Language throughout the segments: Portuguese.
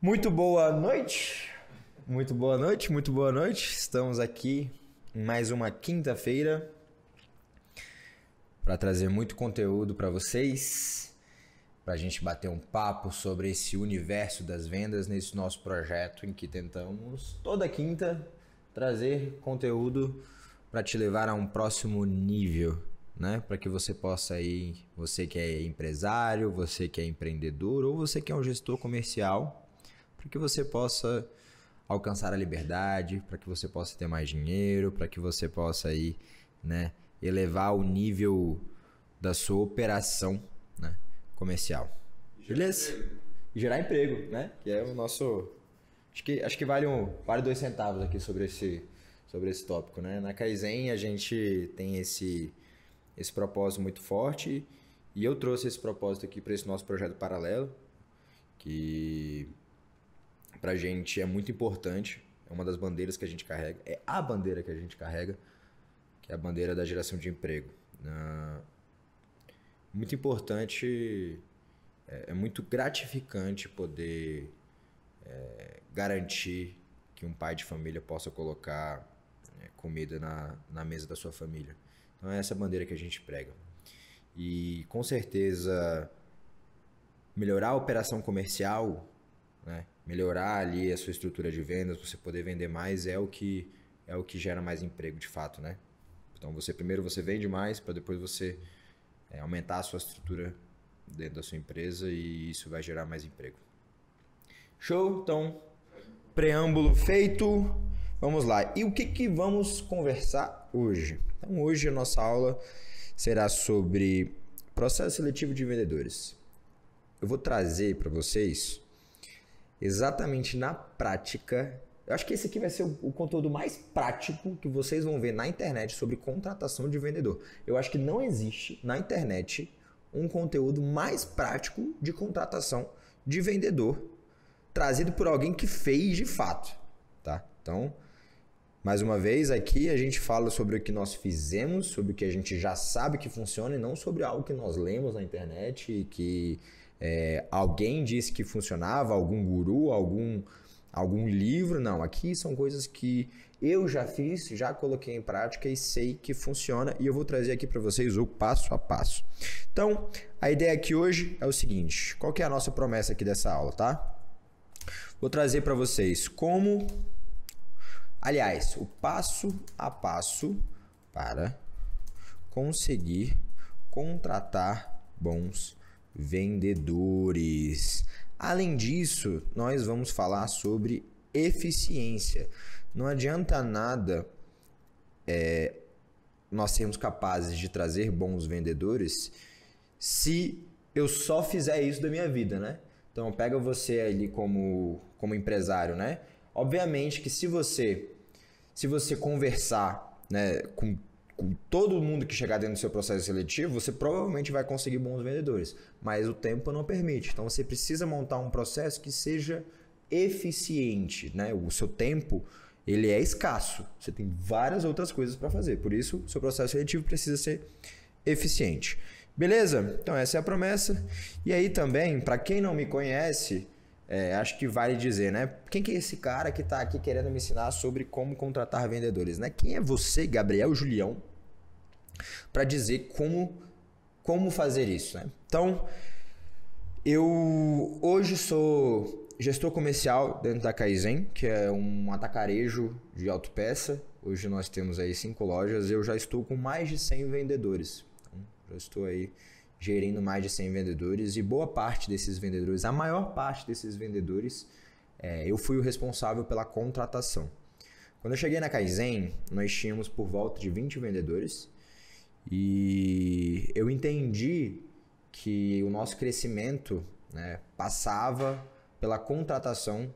Muito boa noite, muito boa noite, muito boa noite. Estamos aqui em mais uma quinta-feira para trazer muito conteúdo para vocês, para a gente bater um papo sobre esse universo das vendas nesse nosso projeto em que tentamos toda quinta trazer conteúdo para te levar a um próximo nível, né? Para que você possa ir, você que é empresário, você que é empreendedor ou você que é um gestor comercial, para que você possa alcançar a liberdade, para que você possa ter mais dinheiro, para que você possa aí, né, elevar o nível da sua operação, né, comercial. Beleza? E gerar emprego, né? Que é o nosso... Acho que vale 2 centavos aqui sobre esse tópico, né? Na Kaizen a gente tem esse propósito muito forte e eu trouxe esse propósito aqui para esse nosso projeto paralelo, que pra gente é muito importante, é uma das bandeiras que a gente carrega, é a bandeira que a gente carrega, que é a bandeira da geração de emprego. Muito importante, é muito gratificante poder garantir que um pai de família possa colocar comida na mesa da sua família. Então é essa bandeira que a gente prega. E com certeza melhorar a operação comercial, né? Melhorar ali a sua estrutura de vendas, você poder vender mais é o que gera mais emprego de fato, né? Então primeiro você vende mais para depois você aumentar a sua estrutura dentro da sua empresa e isso vai gerar mais emprego. Show? Então, preâmbulo feito. Vamos lá. E o que vamos conversar hoje? Então, hoje a nossa aula será sobre processo seletivo de vendedores. Eu vou trazer para vocês exatamente na prática. Eu acho que esse aqui vai ser o conteúdo mais prático que vocês vão ver na internet sobre contratação de vendedor. Eu acho que não existe na internet um conteúdo mais prático de contratação de vendedor trazido por alguém que fez de fato, tá? Então, mais uma vez, aqui a gente fala sobre o que nós fizemos, sobre o que a gente já sabe que funciona e não sobre algo que nós lemos na internet e que alguém disse que funcionava, algum guru, algum livro. Não, aqui são coisas que eu já fiz, já coloquei em prática e sei que funciona e eu vou trazer aqui para vocês o passo a passo. Então, a ideia aqui hoje é o seguinte, qual que é a nossa promessa aqui dessa aula, tá? Vou trazer para vocês o passo a passo para conseguir contratar bons vendedores. Além disso, nós vamos falar sobre eficiência. Não adianta nada nós sermos capazes de trazer bons vendedores se eu só fizer isso da minha vida, né? Então, pega você ali como empresário, né? Obviamente que se você conversar, né, com todo mundo que chegar dentro do seu processo seletivo, você provavelmente vai conseguir bons vendedores, mas o tempo não permite. Então, você precisa montar um processo que seja eficiente, né? O seu tempo, ele é escasso. Você tem várias outras coisas para fazer. Por isso, o seu processo seletivo precisa ser eficiente. Beleza? Então, essa é a promessa. E aí também, para quem não me conhece, acho que vale dizer, né? Quem que é esse cara que está aqui querendo me ensinar sobre como contratar vendedores, né? Quem é você, Gabriel Julião, para dizer como fazer isso, né? Então, eu hoje sou gestor comercial dentro da Kaizen, que é um atacarejo de autopeça. Hoje nós temos aí 5 lojas. Eu já estou com mais de 100 vendedores. Então, já estou aí gerindo mais de 100 vendedores e boa parte desses vendedores, a maior parte desses vendedores, eu fui o responsável pela contratação. Quando eu cheguei na Kaizen, nós tínhamos por volta de 20 vendedores e eu entendi que o nosso crescimento, né, passava pela contratação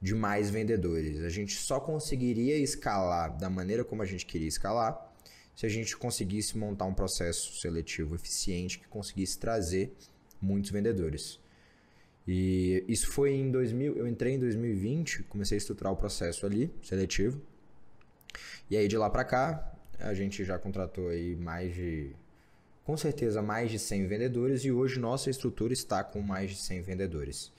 de mais vendedores. A gente só conseguiria escalar da maneira como a gente queria escalar se a gente conseguisse montar um processo seletivo eficiente que conseguisse trazer muitos vendedores. E isso foi em 2000, eu entrei em 2020, comecei a estruturar o processo ali, seletivo. E aí de lá para cá, a gente já contratou aí com certeza mais de 100 vendedores e hoje nossa estrutura está com mais de 100 vendedores.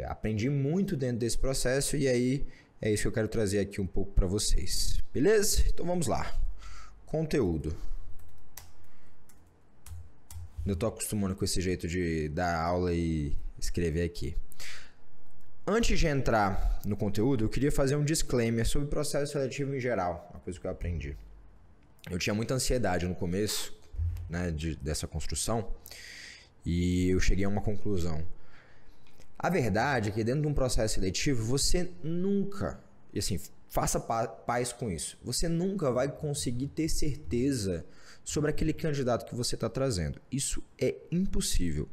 Aprendi muito dentro desse processo e aí é isso que eu quero trazer aqui um pouco para vocês. Beleza? Então vamos lá. Conteúdo. Eu tô acostumando com esse jeito de dar aula e escrever aqui. Antes de entrar no conteúdo, eu queria fazer um disclaimer sobre o processo seletivo em geral, uma coisa que eu aprendi. Eu tinha muita ansiedade no começo, né, dessa construção, e eu cheguei a uma conclusão. A verdade é que dentro de um processo seletivo, você nunca, e assim, faça paz com isso, você nunca vai conseguir ter certeza sobre aquele candidato que você está trazendo. Isso é impossível.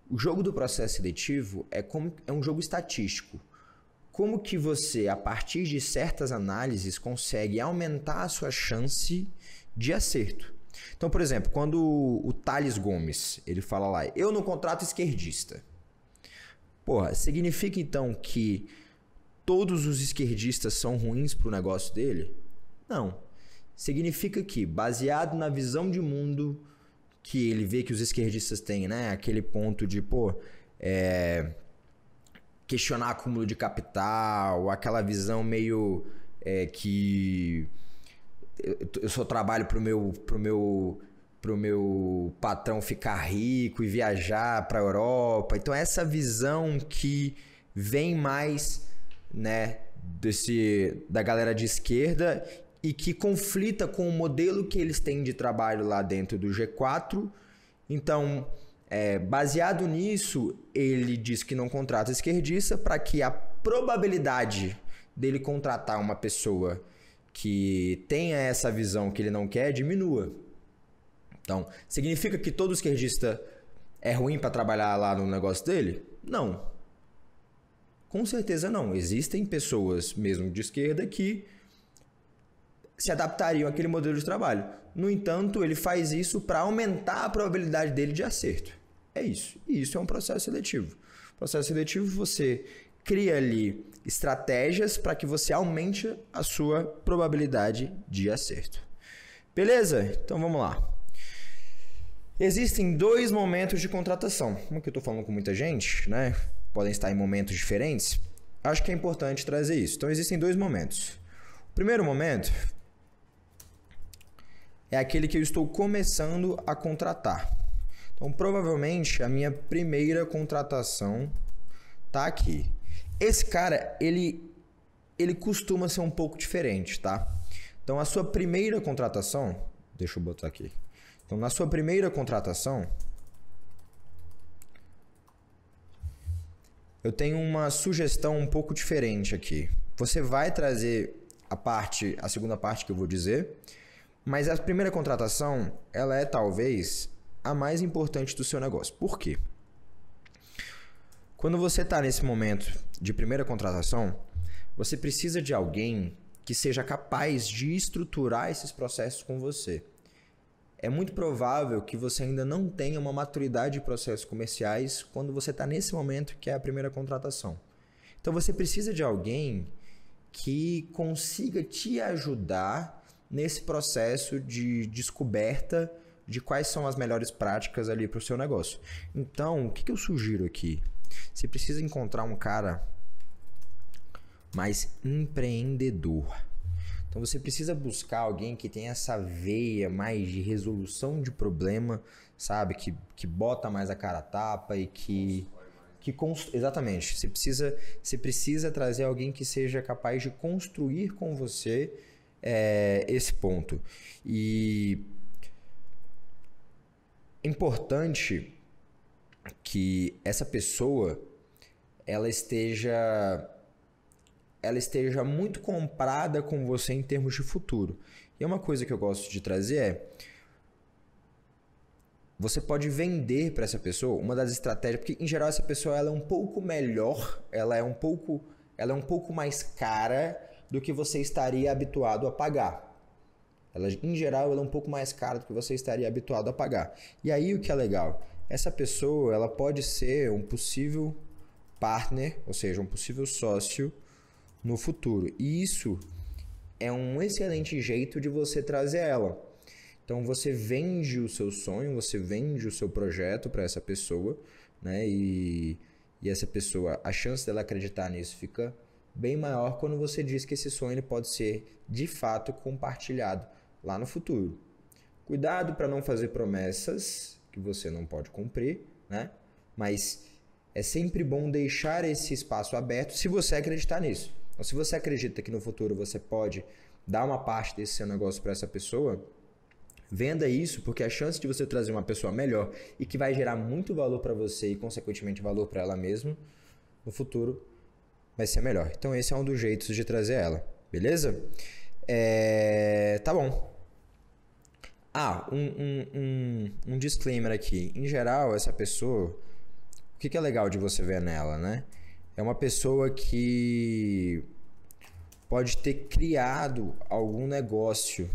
O jogo do processo seletivo é um jogo estatístico. Como que você, a partir de certas análises, consegue aumentar a sua chance de acerto. Então, por exemplo, quando o Thales Gomes, ele fala lá, eu não contrato esquerdista. Porra, significa então que todos os esquerdistas são ruins para o negócio dele? Não. Significa que, baseado na visão de mundo que ele vê que os esquerdistas têm, né? Aquele ponto de, questionar acúmulo de capital, aquela visão meio que eu só trabalho pro meu patrão ficar rico e viajar para a Europa. Então essa visão que vem mais, né, da galera de esquerda e que conflita com o modelo que eles têm de trabalho lá dentro do G4. Então, baseado nisso, ele diz que não contrata esquerdista para que a probabilidade dele contratar uma pessoa que tenha essa visão que ele não quer diminua. Então, significa que todo esquerdista é ruim para trabalhar lá no negócio dele? Não. Com certeza não. Existem pessoas mesmo de esquerda que se adaptariam àquele modelo de trabalho. No entanto, ele faz isso para aumentar a probabilidade dele de acerto. É isso. E isso é um processo seletivo. Processo seletivo, você cria ali estratégias para que você aumente a sua probabilidade de acerto. Beleza? Então vamos lá. Existem 2 momentos de contratação. Como que eu estou falando com muita gente, né? Podem estar em momentos diferentes. Acho que é importante trazer isso. Então existem 2 momentos. O primeiro momento é aquele que eu estou começando a contratar. Então, provavelmente, a minha primeira contratação tá aqui. Esse cara, ele costuma ser um pouco diferente, tá? Então, a sua primeira contratação... Deixa eu botar aqui. Então, na sua primeira contratação, eu tenho uma sugestão um pouco diferente aqui. Você vai trazer a segunda parte que eu vou dizer... Mas a primeira contratação, ela é talvez a mais importante do seu negócio. Por quê? Quando você está nesse momento de primeira contratação, você precisa de alguém que seja capaz de estruturar esses processos com você. É muito provável que você ainda não tenha uma maturidade de processos comerciais quando você está nesse momento que é a primeira contratação. Então você precisa de alguém que consiga te ajudar nesse processo de descoberta de quais são as melhores práticas ali para o seu negócio. Então, o que eu sugiro aqui? Você precisa encontrar um cara mais empreendedor. Então, você precisa buscar alguém que tenha essa veia mais de resolução de problema, sabe? Que bota mais a cara a tapa e exatamente. Você precisa trazer alguém que seja capaz de construir com você esse ponto. E é importante que essa pessoa ela esteja muito comprada com você em termos de futuro. E uma coisa que eu gosto de trazer você pode vender para essa pessoa uma das estratégias, porque em geral essa pessoa ela é um pouco melhor, ela é um pouco mais cara do que você estaria habituado a pagar. Em geral, ela é um pouco mais cara do que você estaria habituado a pagar. E aí o que é legal? Essa pessoa ela pode ser um possível partner, ou seja, um possível sócio no futuro. E isso é um excelente jeito de você trazer ela. Então você vende o seu sonho, você vende o seu projeto para essa pessoa, né? E e essa pessoa, a chance dela acreditar nisso fica bem maior quando você diz que esse sonho ele pode ser de fato compartilhado lá no futuro. Cuidado para não fazer promessas que você não pode cumprir, né? Mas é sempre bom deixar esse espaço aberto se você acreditar nisso. Então, se você acredita que no futuro você pode dar uma parte desse seu negócio para essa pessoa, venda isso, porque a chance de você trazer uma pessoa melhor e que vai gerar muito valor para você e, consequentemente, valor para ela mesma no futuro vai ser melhor. Então, esse é um dos jeitos de trazer ela, beleza? Tá bom. Um disclaimer aqui. Em geral, essa pessoa, o que é legal de você ver nela, né? É uma pessoa que pode ter criado algum negócio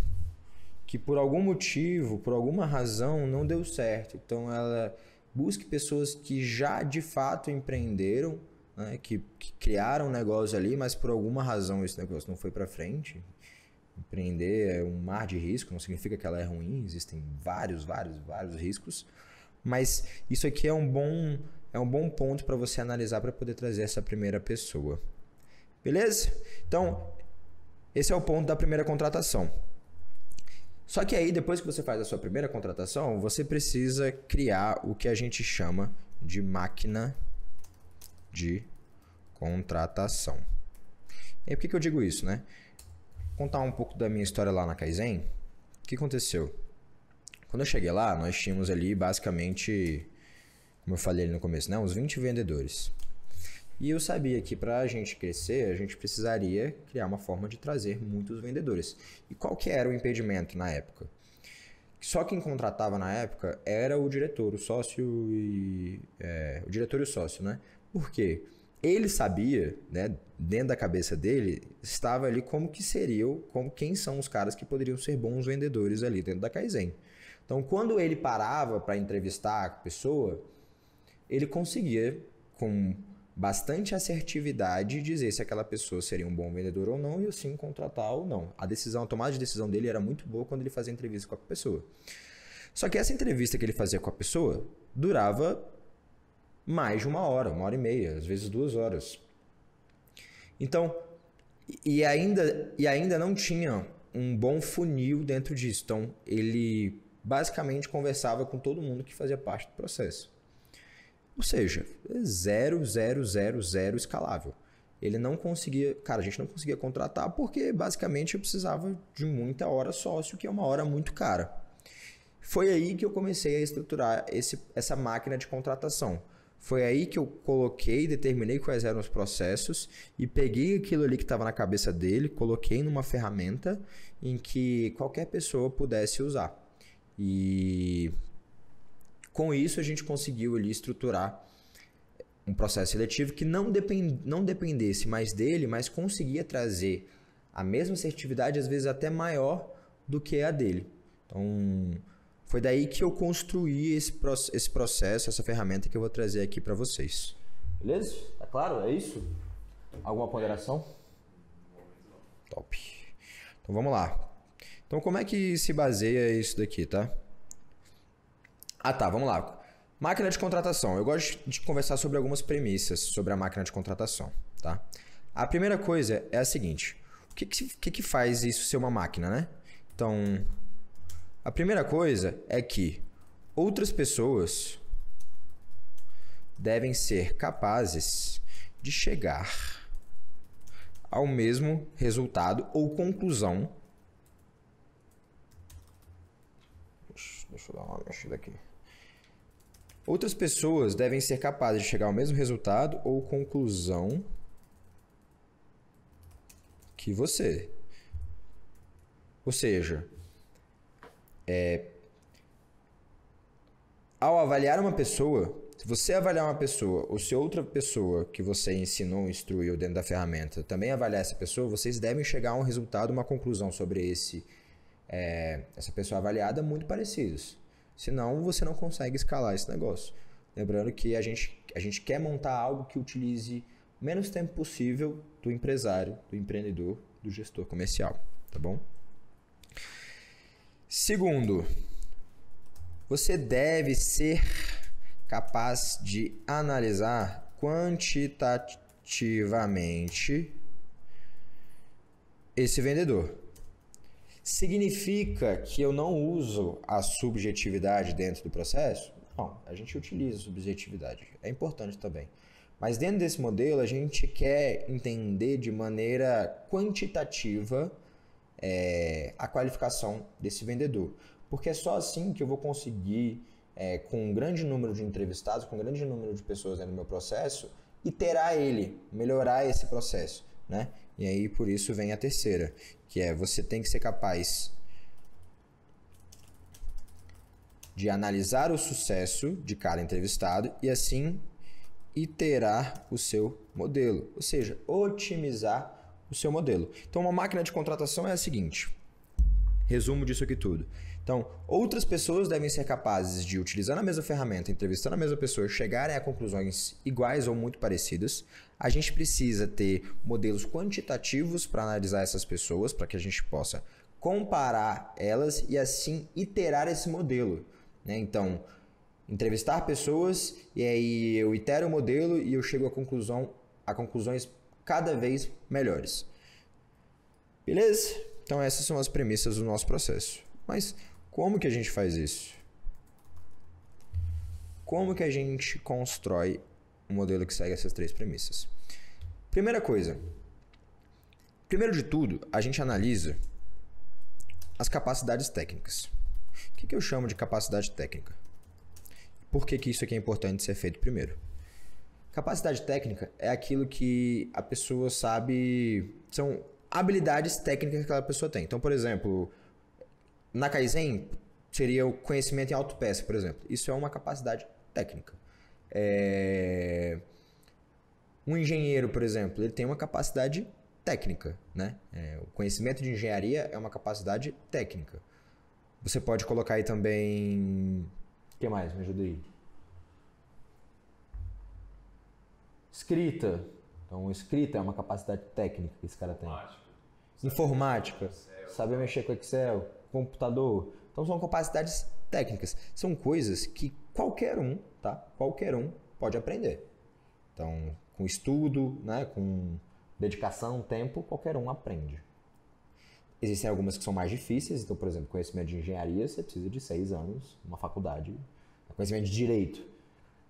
que por algum motivo, por alguma razão, não deu certo. Então, ela busque pessoas que já de fato empreenderam, né? que criaram um negócio ali, mas por alguma razão esse negócio não foi para frente. Empreender é um mar de risco, não significa que ela é ruim, existem vários riscos, mas isso aqui é um bom ponto para você analisar para poder trazer essa primeira pessoa. Beleza? Então, esse é o ponto da primeira contratação. Só que aí, depois que você faz a sua primeira contratação, você precisa criar o que a gente chama de máquina de contratação. E aí, por que eu digo isso, né? Vou contar um pouco da minha história lá na Kaizen. O que aconteceu? Quando eu cheguei lá, nós tínhamos ali basicamente, como eu falei ali no começo, né, uns 20 vendedores. E eu sabia que para a gente crescer, a gente precisaria criar uma forma de trazer muitos vendedores. E qual que era o impedimento na época? Só quem contratava na época era o diretor, o sócio o diretor e o sócio, né? Por quê? Ele sabia, né, dentro da cabeça dele, estava ali quem são os caras que poderiam ser bons vendedores ali dentro da Kaizen. Então, quando ele parava para entrevistar a pessoa, ele conseguia, com bastante assertividade, dizer se aquela pessoa seria um bom vendedor ou não e assim contratar ou não. A tomada de decisão dele era muito boa quando ele fazia entrevista com a pessoa. Só que essa entrevista que ele fazia com a pessoa durava mais de uma hora e meia, às vezes 2 horas. Então, e ainda não tinha um bom funil dentro disso. Então, ele basicamente conversava com todo mundo que fazia parte do processo. Ou seja, 0 escalável. Ele não conseguia, a gente não conseguia contratar porque basicamente eu precisava de muita hora sócio, que é uma hora muito cara. Foi aí que eu comecei a estruturar essa máquina de contratação. Foi aí que eu determinei quais eram os processos e peguei aquilo ali que estava na cabeça dele, coloquei numa ferramenta em que qualquer pessoa pudesse usar. E com isso a gente conseguiu ali estruturar um processo seletivo que não dependesse mais dele, mas conseguia trazer a mesma assertividade, às vezes até maior do que a dele. Então, foi daí que eu construí esse processo, essa ferramenta que eu vou trazer aqui para vocês. Beleza? Tá claro? É isso? Alguma ponderação? Top. Então vamos lá. Então como é que se baseia isso daqui, tá? Vamos lá. Máquina de contratação. Eu gosto de conversar sobre algumas premissas sobre a máquina de contratação, tá? A primeira coisa é a seguinte. O que faz isso ser uma máquina, né? Então, a primeira coisa é que outras pessoas devem ser capazes de chegar ao mesmo resultado ou conclusão. Deixa eu dar uma mexida aqui. Outras pessoas devem ser capazes de chegar ao mesmo resultado ou conclusão que você. Ou seja, ao avaliar uma pessoa, se você avaliar uma pessoa ou se outra pessoa que você ensinou, instruiu dentro da ferramenta também avaliar essa pessoa, vocês devem chegar a um resultado, uma conclusão sobre essa pessoa avaliada muito parecidos. Senão você não consegue escalar esse negócio. Lembrando que a gente quer montar algo que utilize o menos tempo possível do empresário, do empreendedor, do gestor comercial, tá bom? Segundo, você deve ser capaz de analisar quantitativamente esse vendedor. Significa que eu não uso a subjetividade dentro do processo? Não, a gente utiliza a subjetividade. É importante também. Mas dentro desse modelo, a gente quer entender de maneira quantitativa a qualificação desse vendedor. Porque é só assim que eu vou conseguir, com um grande número de entrevistados, com um grande número de pessoas dentro do meu processo, iterar ele, melhorar esse processo, né? E aí, por isso, vem a terceira, que é você tem que ser capaz de analisar o sucesso de cada entrevistado e, assim, iterar o seu modelo, ou seja, otimizar o seu modelo. Então, uma máquina de contratação é a seguinte, resumo disso aqui tudo. Então, outras pessoas devem ser capazes de, utilizando a mesma ferramenta, entrevistando a mesma pessoa, chegarem a conclusões iguais ou muito parecidas. A gente precisa ter modelos quantitativos para analisar essas pessoas, para que a gente possa comparar elas e assim iterar esse modelo, né? Então, entrevistar pessoas e aí eu itero o modelo e eu chego a conclusões cada vez melhores. Beleza? Então essas são as premissas do nosso processo. Mas como que a gente faz isso? Como que a gente constrói um modelo que segue essas três premissas? Primeira coisa. Primeiro de tudo, a gente analisa as capacidades técnicas. O que eu chamo de capacidade técnica? Por que isso aqui é importante ser feito primeiro? Capacidade técnica é aquilo que a pessoa sabe, são habilidades técnicas que aquela pessoa tem. Então, por exemplo, na Kaizen seria o conhecimento em autopeça, por exemplo. Isso é uma capacidade técnica. Um engenheiro, por exemplo, ele tem uma capacidade técnica, né? O conhecimento de engenharia é uma capacidade técnica. Você pode colocar aí também... O que mais? Me ajuda aí. Escrita. Então, escrita é uma capacidade técnica que esse cara tem. Informática. Saber mexer com Excel. Computador. Então, são capacidades técnicas. São coisas que qualquer um, tá? Qualquer um pode aprender. Então, com estudo, né? Com dedicação, tempo, qualquer um aprende. Existem algumas que são mais difíceis. Então, por exemplo, conhecimento de engenharia, você precisa de 6 anos, uma faculdade. Conhecimento de direito,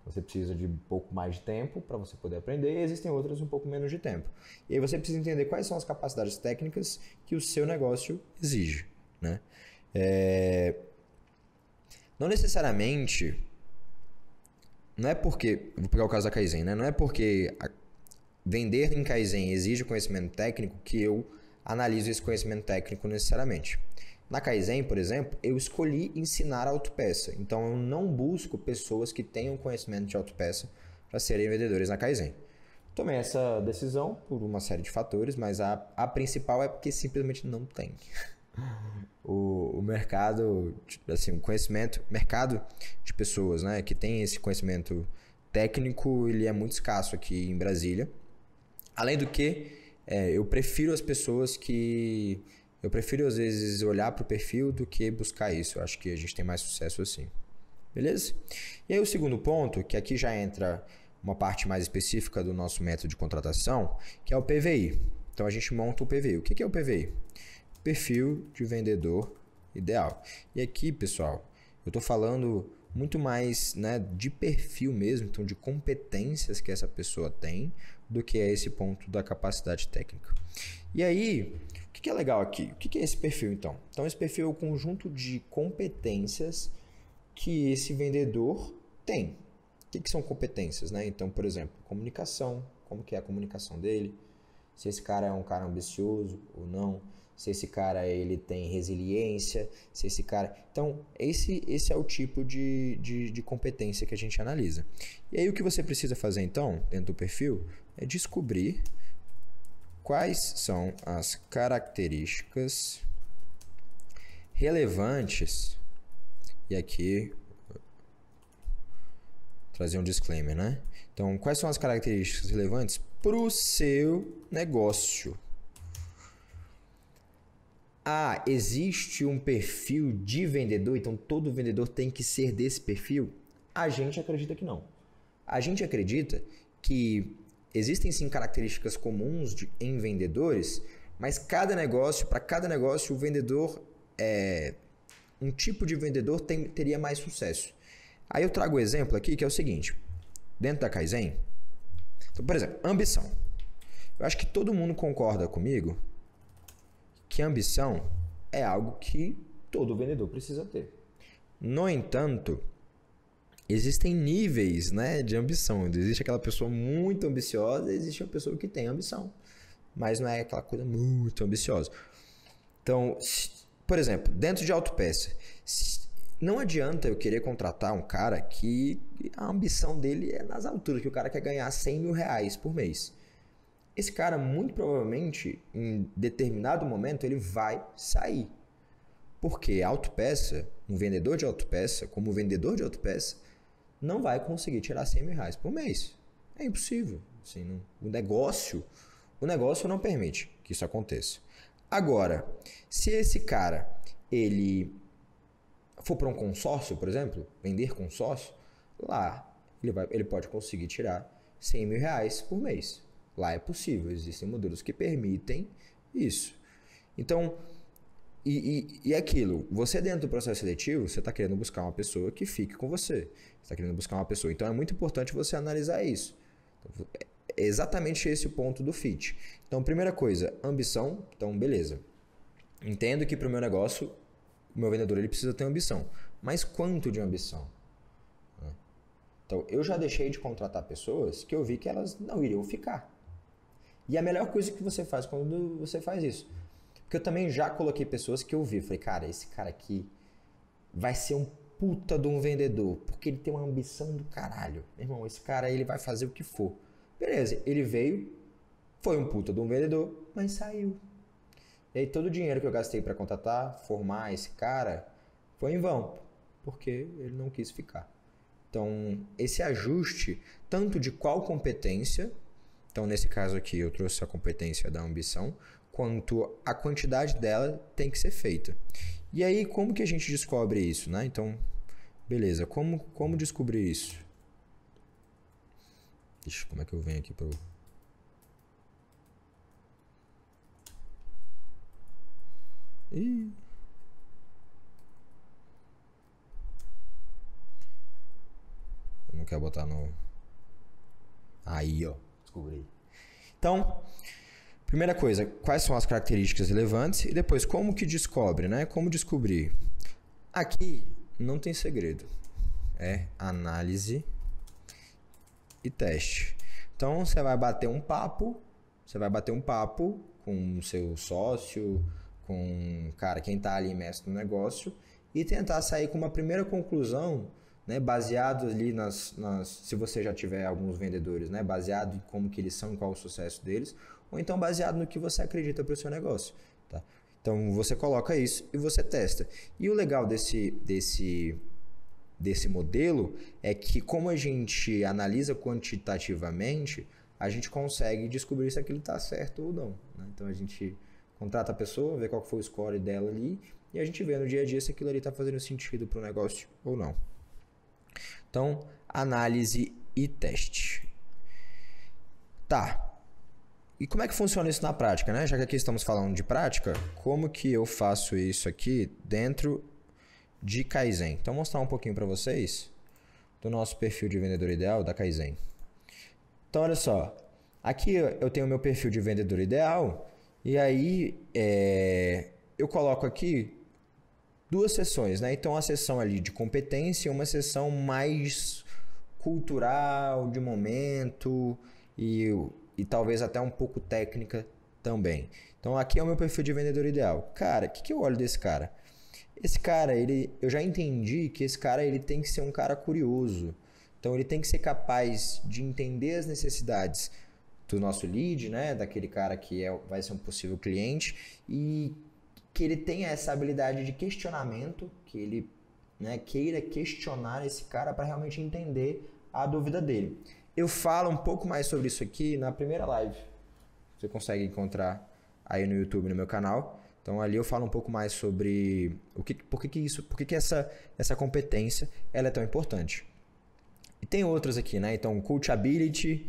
você precisa de um pouco mais de tempo para você poder aprender, e existem outras um pouco menos de tempo. E aí você precisa entender quais são as capacidades técnicas que o seu negócio exige, né? Não necessariamente, não é porque, vou pegar o caso da Kaizen, né? Não é porque vender em Kaizen exige conhecimento técnico que eu analiso esse conhecimento técnico necessariamente. Na Kaizen, por exemplo, eu escolhi ensinar autopeça. Então, eu não busco pessoas que tenham conhecimento de autopeça para serem vendedores na Kaizen. Tomei essa decisão por uma série de fatores, mas a principal é porque simplesmente não tem. O mercado, assim, o mercado de pessoas, né, que tem esse conhecimento técnico, ele é muito escasso aqui em Brasília. Além do que, eu prefiro as pessoas que... Eu prefiro, às vezes, olhar para o perfil do que buscar isso. Eu acho que a gente tem mais sucesso assim. Beleza? E aí o segundo ponto, que aqui já entra uma parte mais específica do nosso método de contratação, que é o PVI. Então, a gente monta o PVI. O que é o PVI? Perfil de vendedor ideal. E aqui, pessoal, eu estou falando muito mais, né, de perfil mesmo, então de competências que essa pessoa tem, do que é esse ponto da capacidade técnica. E aí... O que é legal aqui? O que é esse perfil, então? Então, esse perfil é o conjunto de competências que esse vendedor tem. O que são competências, né? Então, por exemplo, comunicação. Como que é a comunicação dele? Se esse cara é um cara ambicioso ou não. Se esse cara ele tem resiliência. Se esse cara... Então, esse é o tipo de competência que a gente analisa. E aí, o que você precisa fazer, então, dentro do perfil, é descobrir... Quais são as características relevantes? E aqui trazer um disclaimer, né? Então, quais são as características relevantes para o seu negócio? Existe um perfil de vendedor, então todo vendedor tem que ser desse perfil? A gente acredita que não. A gente acredita que existem sim características comuns em vendedores, mas para cada negócio, o vendedor, um tipo de vendedor teria mais sucesso. Aí eu trago o exemplo aqui, que é o seguinte, dentro da Kaizen, então, por exemplo, ambição. Eu acho que todo mundo concorda comigo que ambição é algo que todo vendedor precisa ter. No entanto, existem níveis, né, de ambição. Existe aquela pessoa muito ambiciosa e existe a pessoa que tem ambição, mas não é aquela coisa muito ambiciosa. Então, por exemplo, dentro de autopeça, não adianta eu querer contratar um cara que a ambição dele é nas alturas, que o cara quer ganhar 100 mil reais por mês. Esse cara, muito provavelmente, em determinado momento, ele vai sair. Porque autopeça, um vendedor de autopeça, como vendedor de autopeça, não vai conseguir tirar 100 mil reais por mês. É impossível. Assim, o negócio não permite que isso aconteça. Agora, se esse cara, ele for para um consórcio, por exemplo, vender consórcio, lá ele pode conseguir tirar 100 mil reais por mês. Lá é possível, existem modelos que permitem isso. Então, e aquilo, você dentro do processo seletivo, você está querendo buscar uma pessoa que fique com você. Você está querendo buscar uma pessoa. Então, é muito importante você analisar isso. Então, é exatamente esse o ponto do fit. Então, primeira coisa, ambição. Então, beleza. Entendo que para o meu negócio, o meu vendedor ele precisa ter ambição. Mas quanto de ambição? Então, eu já deixei de contratar pessoas que eu vi que elas não iriam ficar. E a melhor coisa que você faz quando você faz isso. Porque eu também já coloquei pessoas que eu vi. Falei, cara, esse cara aqui vai ser um puta de um vendedor. Porque ele tem uma ambição do caralho. Meu irmão, esse cara ele vai fazer o que for. Beleza, ele veio, foi um puta de um vendedor, mas saiu. E aí todo o dinheiro que eu gastei para contratar, formar esse cara, foi em vão. Porque ele não quis ficar. Então, esse ajuste, tanto de qual competência, então nesse caso aqui eu trouxe a competência da ambição, quanto a quantidade dela tem que ser feita. E aí, como que a gente descobre isso, né? Então, beleza, como descobrir isso? Ixi, como é que eu venho aqui para o... Ih... Não quer botar no... Aí, ó. Descobri. Então, primeira coisa, quais são as características relevantes? E depois, como que descobre, né? Como descobrir? Aqui não tem segredo. É análise e teste. Então, você vai bater um papo com o seu sócio, com, cara, quem está ali imerso no negócio e tentar sair com uma primeira conclusão, né, baseado ali se você já tiver alguns vendedores, né, baseado em como que eles são e qual o sucesso deles, ou então baseado no que você acredita para o seu negócio, tá? Então você coloca isso e você testa. E o legal desse modelo é que como a gente analisa quantitativamente, a gente consegue descobrir se aquilo está certo ou não, né? Então a gente contrata a pessoa, vê qual foi o score dela ali e a gente vê no dia a dia se aquilo ali está fazendo sentido para o negócio ou não. Então, análise e teste. Tá. E como é que funciona isso na prática, né? Já que aqui estamos falando de prática, como que eu faço isso aqui dentro de Kaizen? Então, vou mostrar um pouquinho para vocês do nosso perfil de vendedor ideal da Kaizen. Então, olha só. Aqui eu tenho o meu perfil de vendedor ideal e aí eu coloco aqui duas sessões, né? Então, a sessão ali de competência e uma sessão mais cultural, de momento e talvez até um pouco técnica também. Então, aqui é o meu perfil de vendedor ideal. Cara, o que eu olho desse cara? Esse cara, eu já entendi que esse cara ele tem que ser um cara curioso. Então, ele tem que ser capaz de entender as necessidades do nosso lead, né? Daquele cara que vai ser um possível cliente e que ele tenha essa habilidade de questionamento, que ele, né, queira questionar esse cara para realmente entender a dúvida dele. Eu falo um pouco mais sobre isso aqui na primeira live. Você consegue encontrar aí no YouTube, no meu canal. Então ali eu falo um pouco mais sobre por que essa competência ela é tão importante. E tem outras aqui, né? Então coachability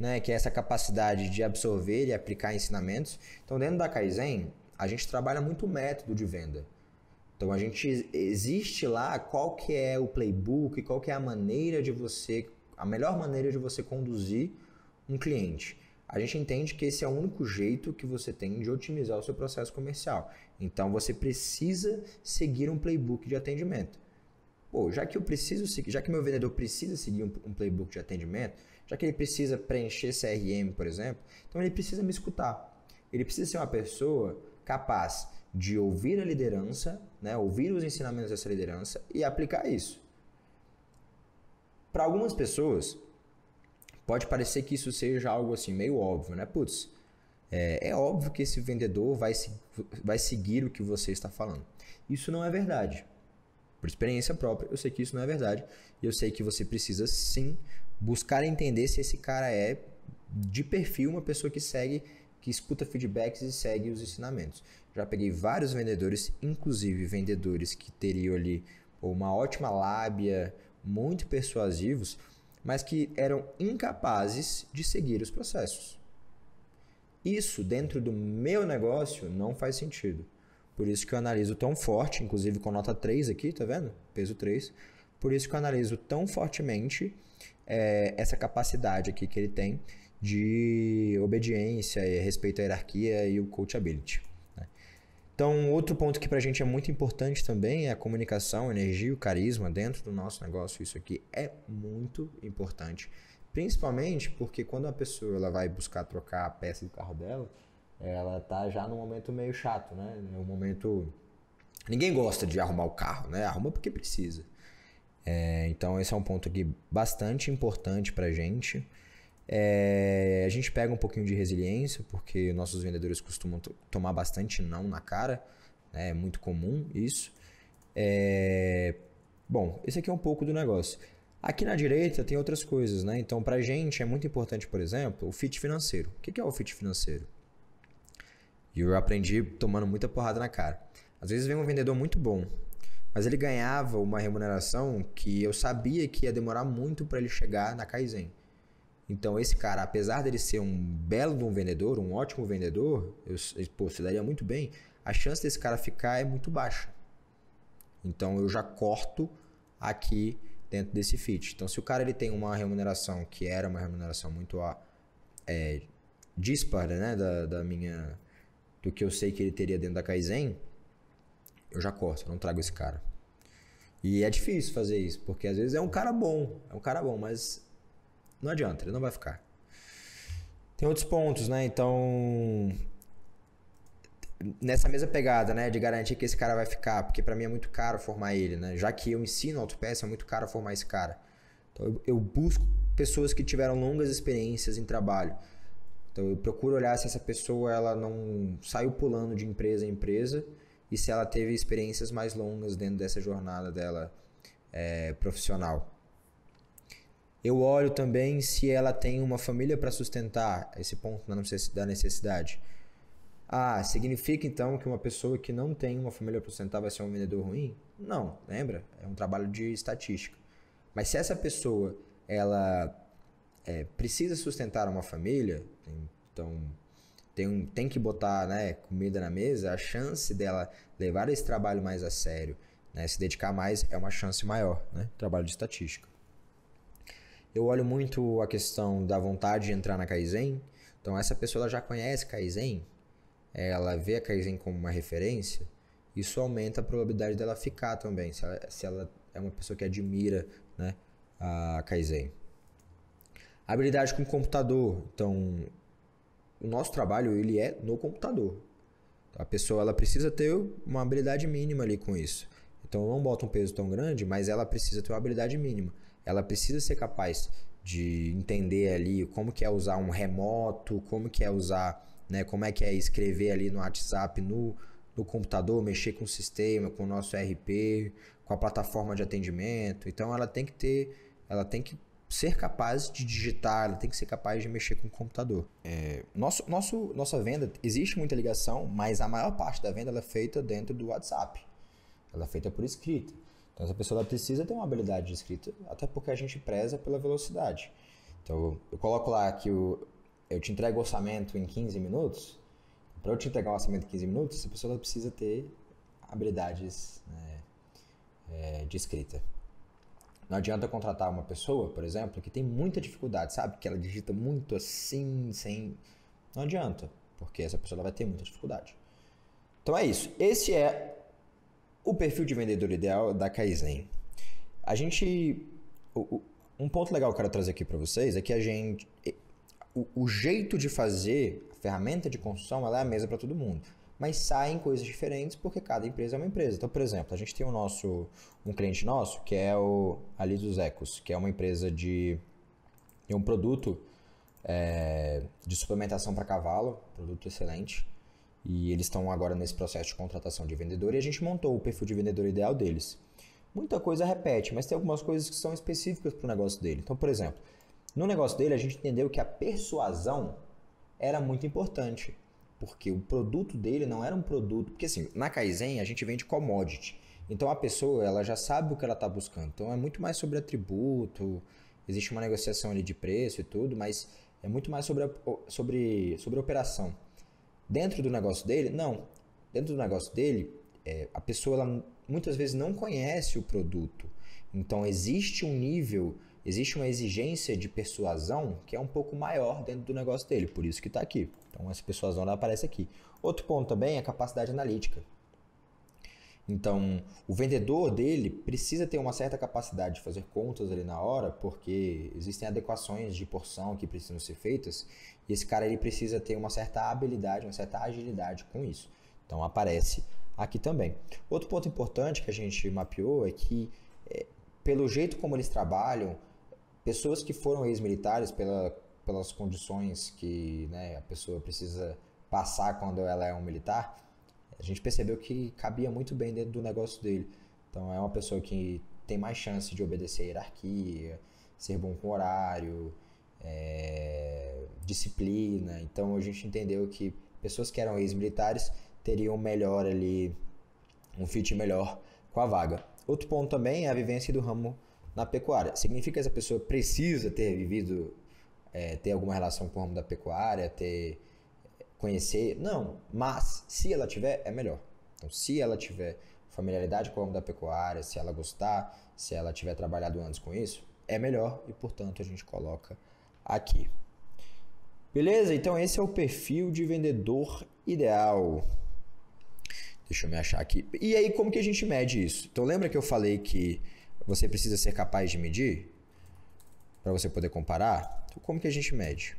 né, que é essa capacidade de absorver e aplicar ensinamentos. Então, dentro da Kaizen, a gente trabalha muito o método de venda. Então, existe lá qual que é o playbook, qual que é a melhor maneira de você conduzir um cliente. A gente entende que esse é o único jeito que você tem de otimizar o seu processo comercial. Então, você precisa seguir um playbook de atendimento. Pô, já que meu vendedor precisa seguir um playbook de atendimento, já que ele precisa preencher CRM, por exemplo, então ele precisa me escutar. Ele precisa ser uma pessoa capaz de ouvir a liderança, né, ouvir os ensinamentos dessa liderança e aplicar isso. Para algumas pessoas, pode parecer que isso seja algo assim meio óbvio, né? Putz, é óbvio que esse vendedor vai seguir o que você está falando. Isso não é verdade. Por experiência própria, eu sei que isso não é verdade. E eu sei que você precisa sim buscar entender se esse cara é de perfil uma pessoa que escuta feedbacks e segue os ensinamentos. Já peguei vários vendedores, inclusive vendedores que teriam ali uma ótima lábia, muito persuasivos, mas que eram incapazes de seguir os processos. Isso, dentro do meu negócio, não faz sentido. Por isso que eu analiso tão forte, inclusive com nota 3 aqui, tá vendo? Peso 3. Por isso que eu analiso tão fortemente essa capacidade aqui que ele tem de obediência, respeito à hierarquia e o coachability. Né? Então, outro ponto que pra gente é muito importante também é a comunicação, a energia e o carisma dentro do nosso negócio. Isso aqui é muito importante. Principalmente porque quando a pessoa ela vai buscar trocar a peça do carro dela, ela tá já num momento meio chato, né? Um momento... Ninguém gosta de arrumar o carro, né? Arruma porque precisa. Então esse é um ponto aqui bastante importante pra gente. A gente pega um pouquinho de resiliência, porque nossos vendedores costumam tomar bastante não na cara, né? É muito comum isso. Bom, esse aqui é um pouco do negócio. Aqui na direita tem outras coisas, né? Então pra gente é muito importante, por exemplo, o fit financeiro. O que é o fit financeiro? E eu aprendi tomando muita porrada na cara. Às vezes vem um vendedor muito bom, mas ele ganhava uma remuneração que eu sabia que ia demorar muito para ele chegar na Kaizen. Então esse cara, apesar dele ser um belo de um vendedor, um ótimo vendedor, se daria muito bem, a chance desse cara ficar é muito baixa. Então eu já corto aqui dentro desse fit. Então se o cara ele tem uma remuneração que era uma remuneração muito dispara, né, do que eu sei que ele teria dentro da Kaizen, eu já corto, eu não trago esse cara. E é difícil fazer isso, porque às vezes é um cara bom, mas não adianta, ele não vai ficar. Tem outros pontos, né? Então, nessa mesma pegada, né, de garantir que esse cara vai ficar, porque pra mim é muito caro formar ele, né? Já que eu ensino autopeça, é muito caro formar esse cara. Então, eu busco pessoas que tiveram longas experiências em trabalho. Então eu procuro olhar se essa pessoa ela não saiu pulando de empresa em empresa e se ela teve experiências mais longas dentro dessa jornada dela profissional. Eu olho também se ela tem uma família para sustentar, esse ponto da necessidade. Significa então que uma pessoa que não tem uma família para sustentar vai ser um vendedor ruim? Não, lembra? É um trabalho de estatística. Mas se essa pessoa ela precisa sustentar uma família, então tem que botar, né, comida na mesa, a chance dela levar esse trabalho mais a sério, né, se dedicar mais, é uma chance maior, né, trabalho de estatística. Eu olho muito a questão da vontade de entrar na Kaizen, então essa pessoa ela já conhece Kaizen, ela vê a Kaizen como uma referência, isso aumenta a probabilidade dela ficar também, se ela é uma pessoa que admira, né, a Kaizen. Habilidade com computador. Então, o nosso trabalho ele é no computador. Então, a pessoa ela precisa ter uma habilidade mínima ali com isso. Então, eu não boto um peso tão grande, mas ela precisa ter uma habilidade mínima. Ela precisa ser capaz de entender ali como que é usar um remoto, como que é usar, né, como é que é escrever ali no WhatsApp, no computador, mexer com o sistema, com o nosso ERP, com a plataforma de atendimento. Então, ela tem que ser capaz de digitar, ela tem que ser capaz de mexer com o computador. Nossa venda, existe muita ligação, mas a maior parte da venda ela é feita dentro do WhatsApp. Ela é feita por escrita. Então essa pessoa ela precisa ter uma habilidade de escrita, até porque a gente preza pela velocidade. Então, eu coloco lá que eu te entrego o orçamento em 15 minutos. Para eu te entregar um orçamento em 15 minutos, essa pessoa precisa ter habilidades, né, de escrita. Não adianta contratar uma pessoa, por exemplo, que tem muita dificuldade, sabe? Que ela digita muito assim, sem... Não adianta, porque essa pessoa vai ter muita dificuldade. Então é isso. Esse é o perfil de vendedor ideal da Kaizen. A gente... Um ponto legal que eu quero trazer aqui para vocês é que a gente... O jeito de fazer, a ferramenta de construção, ela é a mesma para todo mundo. Mas saem coisas diferentes porque cada empresa é uma empresa. Então, por exemplo, a gente tem um cliente nosso que é ali dos Ecos, que é uma empresa de um produto de suplementação para cavalo, produto excelente. E eles estão agora nesse processo de contratação de vendedor e a gente montou o perfil de vendedor ideal deles. Muita coisa repete, mas tem algumas coisas que são específicas para o negócio dele. Então, por exemplo, no negócio dele a gente entendeu que a persuasão era muito importante. Porque o produto dele não era um produto... Porque assim, na Kaizen a gente vende commodity. Então a pessoa ela já sabe o que ela está buscando. Então é muito mais sobre atributo, existe uma negociação ali de preço e tudo, mas é muito mais sobre operação. Dentro do negócio dele, não. Dentro do negócio dele, a pessoa ela, muitas vezes não conhece o produto. Então existe um nível, existe uma exigência de persuasão que é um pouco maior dentro do negócio dele. Por isso que está aqui. Então, essa persuasão ela aparece aqui. Outro ponto também é a capacidade analítica. Então, o vendedor dele precisa ter uma certa capacidade de fazer contas ali na hora, porque existem adequações de porção que precisam ser feitas, e esse cara ele precisa ter uma certa habilidade, uma certa agilidade com isso. Então, aparece aqui também. Outro ponto importante que a gente mapeou é que, pelo jeito como eles trabalham, pessoas que foram ex-militares, pelas condições que, né, a pessoa precisa passar quando ela é um militar, a gente percebeu que cabia muito bem dentro do negócio dele. Então é uma pessoa que tem mais chance de obedecer a hierarquia, ser bom com horário, disciplina. Então a gente entendeu que pessoas que eram ex-militares teriam melhor ali, um fit melhor com a vaga. Outro ponto também é a vivência do ramo na pecuária. Significa que essa pessoa precisa ter vivido, ter alguma relação com o ramo da pecuária, conhecer? Não, mas se ela tiver, é melhor. Então, se ela tiver familiaridade com o ramo da pecuária, se ela gostar, se ela tiver trabalhado antes com isso, é melhor e, portanto, a gente coloca aqui. Beleza? Então, esse é o perfil de vendedor ideal. Deixa eu me achar aqui. E aí, como que a gente mede isso? Então, lembra que eu falei que você precisa ser capaz de medir para você poder comparar? Então, como que a gente mede?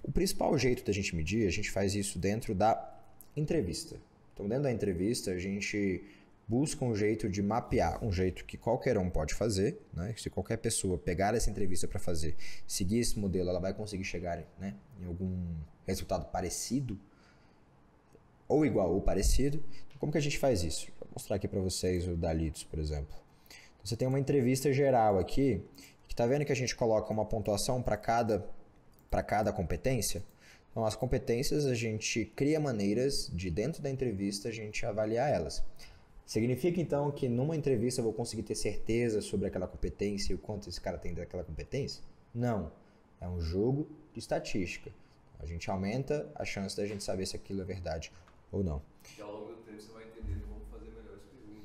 O principal jeito da gente medir, a gente faz isso dentro da entrevista. Então, dentro da entrevista, a gente busca um jeito de mapear, um jeito que qualquer um pode fazer, né? Se qualquer pessoa pegar essa entrevista para fazer, seguir esse modelo, ela vai conseguir chegar, né, em algum resultado parecido, ou igual ou parecido. Então, como que a gente faz isso? Vou mostrar aqui para vocês o Dalitos, por exemplo. Então, você tem uma entrevista geral aqui, que tá vendo que a gente coloca uma pontuação para cada competência? Então, as competências a gente cria maneiras de, dentro da entrevista, a gente avaliar elas. Significa, então, que numa entrevista eu vou conseguir ter certeza sobre aquela competência e o quanto esse cara tem daquela competência? Não. É um jogo de estatística. A gente aumenta a chance da gente saber se aquilo é verdade ou não. E ao longo do tempo você vai entendendo como fazer melhores perguntas.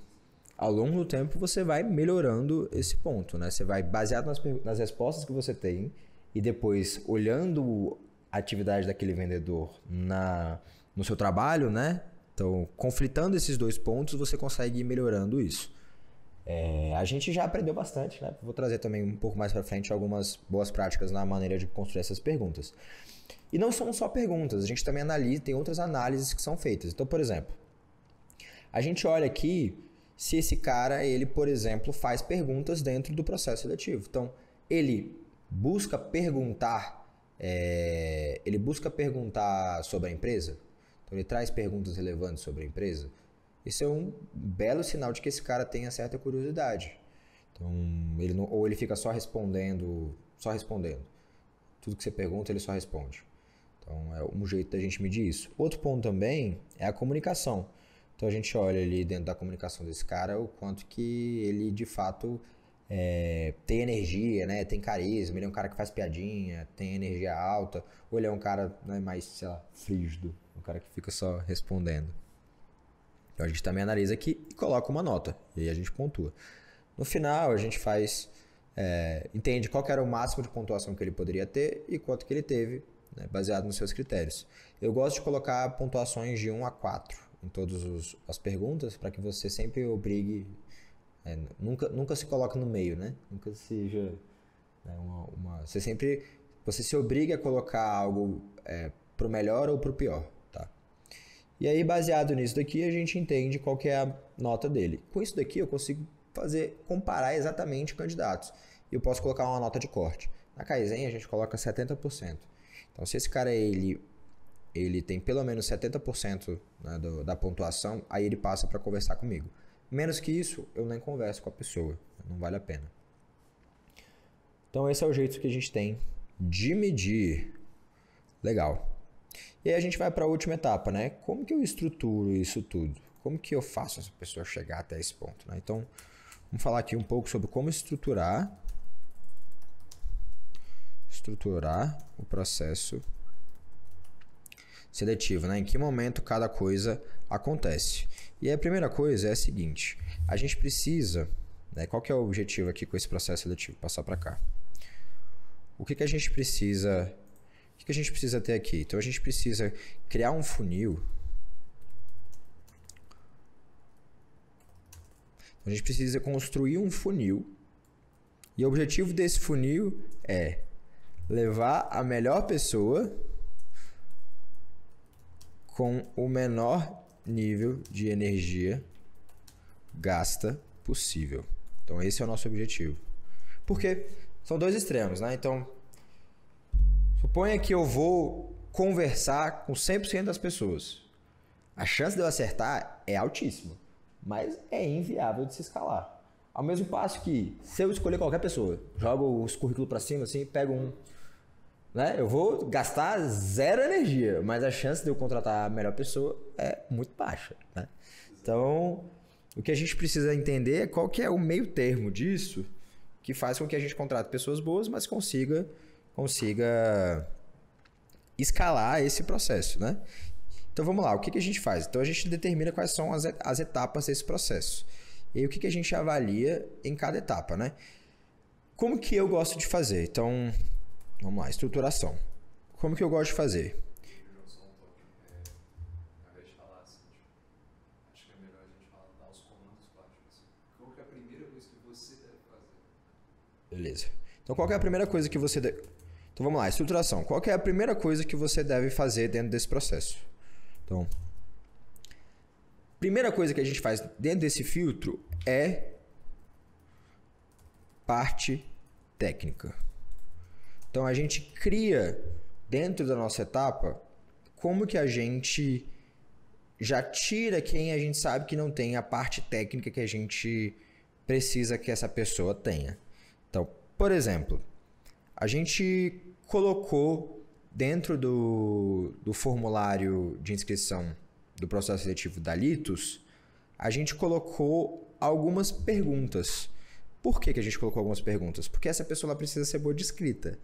Ao longo do tempo você vai melhorando esse ponto, né? Você vai baseado nas respostas que você tem e depois olhando a atividade daquele vendedor no seu trabalho, né? Então, conflitando esses dois pontos, você consegue ir melhorando isso. A gente já aprendeu bastante, né? Vou trazer também um pouco mais para frente algumas boas práticas na maneira de construir essas perguntas. E não são só perguntas, a gente também analisa, tem outras análises que são feitas. Então, por exemplo, a gente olha aqui se esse cara, ele, por exemplo, faz perguntas dentro do processo seletivo. Então, ele busca perguntar sobre a empresa. Então, ele traz perguntas relevantes sobre a empresa. Isso é um belo sinal de que esse cara tenha certa curiosidade. Então, ou ele fica só respondendo. Tudo que você pergunta, ele só responde. Então, é um jeito da gente medir isso. Outro ponto também é a comunicação. Então, a gente olha ali dentro da comunicação desse cara o quanto que ele, de fato, tem energia, né? Tem carisma, ele é um cara que faz piadinha, tem energia alta, ou ele é um cara, né, mais, sei lá, frígido, um cara que fica só respondendo. Então a gente também analisa aqui e coloca uma nota, e aí a gente pontua. No final a gente faz, entende qual que era o máximo de pontuação que ele poderia ter e quanto que ele teve, né, baseado nos seus critérios. Eu gosto de colocar pontuações de 1 a 4 em todas as perguntas, para que você sempre obrigue, nunca se coloque no meio, né? Nunca seja, né, você se obriga a colocar algo pro melhor ou pro pior, tá? E aí, baseado nisso daqui, a gente entende qual que é a nota dele. Com isso daqui, eu consigo comparar exatamente candidatos. E eu posso colocar uma nota de corte. Na Kaizen, a gente coloca 70%. Então, se esse cara, ele tem pelo menos 70%, né, da pontuação, aí ele passa para conversar comigo. Menos que isso, eu nem converso com a pessoa. Não vale a pena. Então, esse é o jeito que a gente tem de medir. Legal. E aí a gente vai para a última etapa, né? Como que eu estruturo isso tudo? Como que eu faço essa pessoa chegar até esse ponto, né? Então, vamos falar aqui um pouco sobre como estruturar o processo seletivo, né? Em que momento cada coisa acontece. E aí a primeira coisa é a seguinte, a gente precisa, né, qual que é o objetivo aqui com esse processo seletivo? Passar para cá. O que a gente precisa ter aqui? Então a gente precisa criar um funil. A gente precisa construir um funil. E o objetivo desse funil é levar a melhor pessoa com o menor nível de energia gasta possível. Então esse é o nosso objetivo. Porque são dois extremos, né? Então, suponha que eu vou conversar com 100% das pessoas. A chance de eu acertar é altíssima, mas é inviável de se escalar. Ao mesmo passo que, se eu escolher qualquer pessoa, jogo os currículos para cima assim, pego um, né? Eu vou gastar zero energia, mas a chance de eu contratar a melhor pessoa é muito baixa, né? Então, o que a gente precisa entender é qual que é o meio termo disso, que faz com que a gente contrate pessoas boas, mas consiga escalar esse processo, né? Então vamos lá, o que a gente faz? Então a gente determina quais são as etapas desse processo. E aí, o que a gente avalia em cada etapa, né? Como que eu gosto de fazer? Então, vamos lá, estruturação. Como que eu gosto de fazer? Ao invés de falar assim, acho que é melhor a gente dar os comandos práticos. Assim. Qual que é a primeira coisa que você deve fazer? Beleza. Então, qual que é a primeira coisa que você deve... Então, vamos lá, estruturação. Qual que é a primeira coisa que você deve fazer dentro desse processo? Então, primeira coisa que a gente faz dentro desse filtro é parte técnica. Então, a gente cria dentro da nossa etapa como que a gente já tira quem a gente sabe que não tem a parte técnica que a gente precisa que essa pessoa tenha. Então, por exemplo, a gente colocou dentro do formulário de inscrição do processo seletivo da Litus, a gente colocou algumas perguntas. Por que a gente colocou algumas perguntas? Porque essa pessoa precisa ser boa de escrita.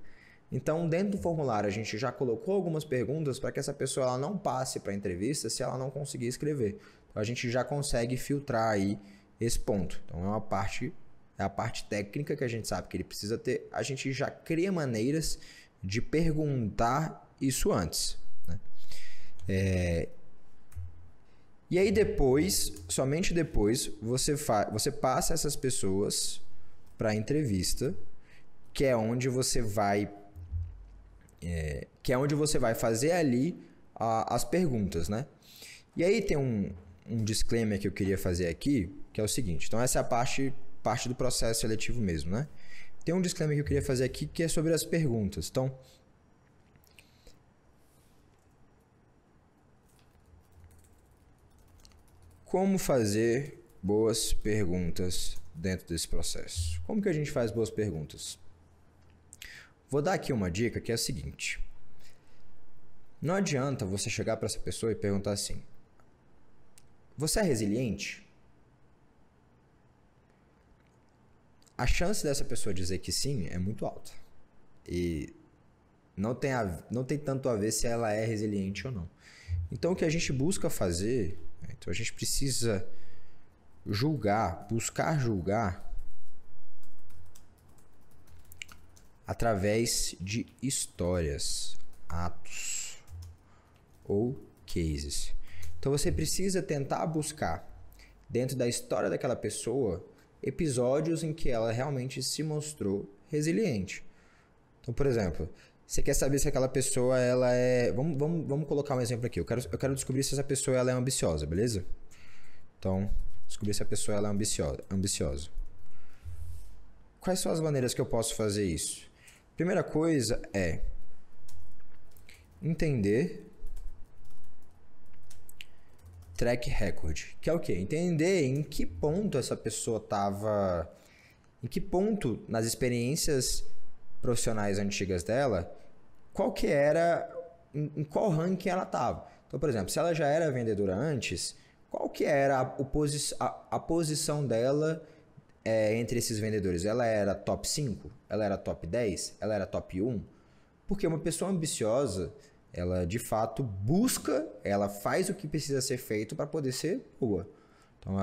Então, dentro do formulário, a gente já colocou algumas perguntas para que essa pessoa ela não passe para a entrevista se ela não conseguir escrever. Então, a gente já consegue filtrar aí esse ponto. Então, é a parte técnica que a gente sabe que ele precisa ter. A gente já cria maneiras de perguntar isso antes, né? E aí depois, somente depois, você passa essas pessoas para a entrevista, que é onde você vai fazer ali as perguntas, né? E aí tem um disclaimer que eu queria fazer aqui, que é o seguinte. Então essa é a parte do processo seletivo mesmo, né? Tem um disclaimer que eu queria fazer aqui que é sobre as perguntas. Então, como fazer boas perguntas dentro desse processo? Como que a gente faz boas perguntas? Vou dar aqui uma dica que é a seguinte. Não adianta você chegar para essa pessoa e perguntar assim: você é resiliente? a chance dessa pessoa dizer que sim é muito alta. E não tem tanto a ver se ela é resiliente ou não. Então, o que a gente busca fazer, então a gente precisa buscar julgar através de histórias, atos ou cases. Então, você precisa tentar buscar dentro da história daquela pessoa episódios em que ela realmente se mostrou resiliente. Então, por exemplo, você quer saber se aquela pessoa ela é... Vamos colocar um exemplo aqui. Eu quero descobrir se essa pessoa ela é ambiciosa, beleza? Então, descobrir se a pessoa ela é ambiciosa. Quais são as maneiras que eu posso fazer isso? Primeira coisa é entender track record, que é o quê? Entender em que ponto essa pessoa estava... Em que ponto nas experiências profissionais antigas dela, qual que era, em qual ranking ela estava. Então, por exemplo, se ela já era vendedora antes, qual que era a posição dela entre esses vendedores? Ela era top 5? Ela era top 10? Ela era top 1? Porque uma pessoa ambiciosa, ela de fato busca, ela faz o que precisa ser feito para poder ser boa. Então,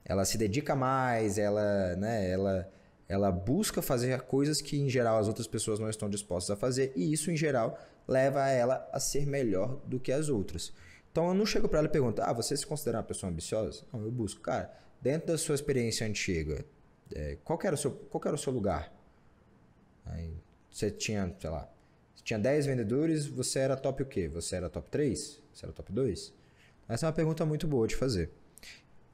ela se dedica mais, ela busca fazer coisas que, em geral, as outras pessoas não estão dispostas a fazer, e isso, em geral, leva ela a ser melhor do que as outras. Então, eu não chego para ela e pergunto, você se considera uma pessoa ambiciosa? Não, eu busco. Cara, dentro da sua experiência antiga, qual que era o seu lugar? Aí, você tinha, sei lá, você tinha 10 vendedores, você era top o quê? Você era top 3? Você era top 2? Essa é uma pergunta muito boa de fazer.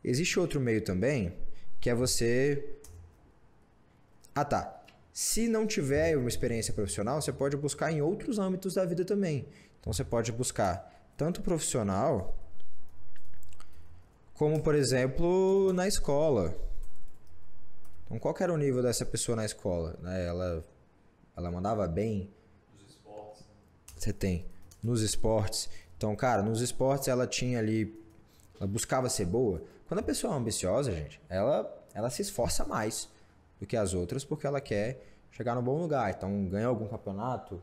Existe outro meio também, que é você... Se não tiver uma experiência profissional, você pode buscar em outros âmbitos da vida também. Então, você pode buscar tanto profissional, como, por exemplo, na escola. Então, qual que era o nível dessa pessoa na escola? Ela mandava bem? Nos esportes. Você tem. Nos esportes. Então, cara, nos esportes ela tinha ali... Ela buscava ser boa. Quando a pessoa é ambiciosa, gente, ela se esforça mais do que as outras, porque ela quer chegar no bom lugar. Então, ganhou algum campeonato,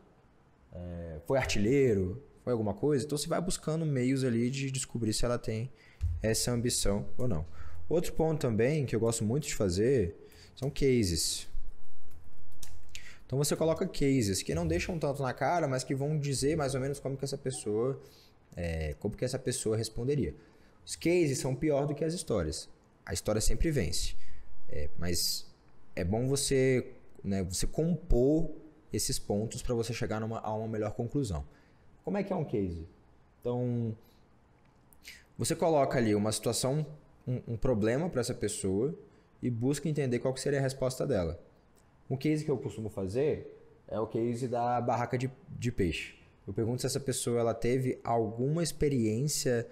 foi artilheiro, foi alguma coisa. Então, você vai buscando meios ali de descobrir se ela tem essa ambição ou não. Outro ponto também que eu gosto muito de fazer são cases. Então, você coloca cases que não deixam tanto na cara, mas que vão dizer mais ou menos como que essa pessoa responderia. Os cases são pior do que as histórias. A história sempre vence. Mas é bom você compor esses pontos para você chegar a uma melhor conclusão. Como é que é um case? Então, você coloca ali uma situação, um problema para essa pessoa e busca entender qual que seria a resposta dela. Um case que eu costumo fazer é o case da barraca de peixe. Eu pergunto se essa pessoa ela teve alguma experiência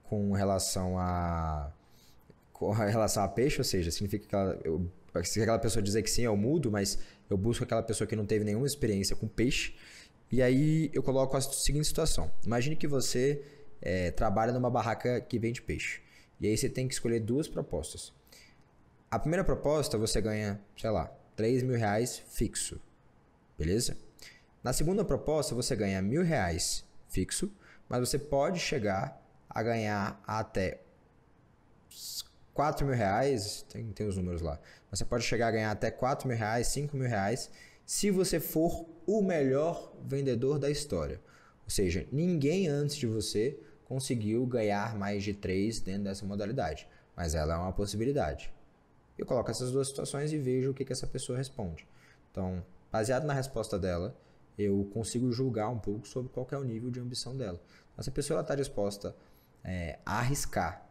com relação a peixe, ou seja, significa que se aquela pessoa dizer que sim, eu mudo, mas eu busco aquela pessoa que não teve nenhuma experiência com peixe. E aí eu coloco a seguinte situação. Imagine que você trabalha numa barraca que vende peixe. E aí você tem que escolher duas propostas. A primeira proposta você ganha, sei lá, R$3.000 fixo. Beleza? Na segunda proposta você ganha R$1.000 fixo, mas você pode chegar a ganhar até R$4.000, tem os números lá. Você pode chegar a ganhar até R$4.000, R$5.000, se você for o melhor vendedor da história. Ou seja, ninguém antes de você conseguiu ganhar mais de 3 dentro dessa modalidade. Mas ela é uma possibilidade. Eu coloco essas duas situações e vejo o que essa pessoa responde. Então, baseado na resposta dela, eu consigo julgar um pouco sobre qual que é o nível de ambição dela. Então, se a pessoa está disposta a arriscar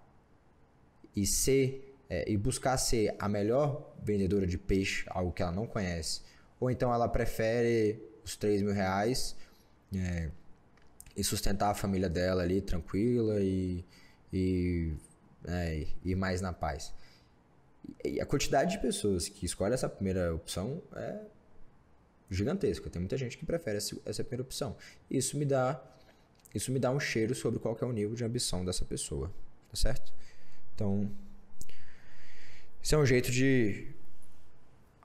e buscar ser a melhor vendedora de peixe, algo que ela não conhece, ou então ela prefere os R$3.000 e sustentar a família dela ali tranquila e mais na paz. E a quantidade de pessoas que escolhe essa primeira opção é gigantesca. Tem muita gente que prefere essa primeira opção. Isso me dá um cheiro sobre qual que é o nível de ambição dessa pessoa, tá certo? Então, esse é um jeito de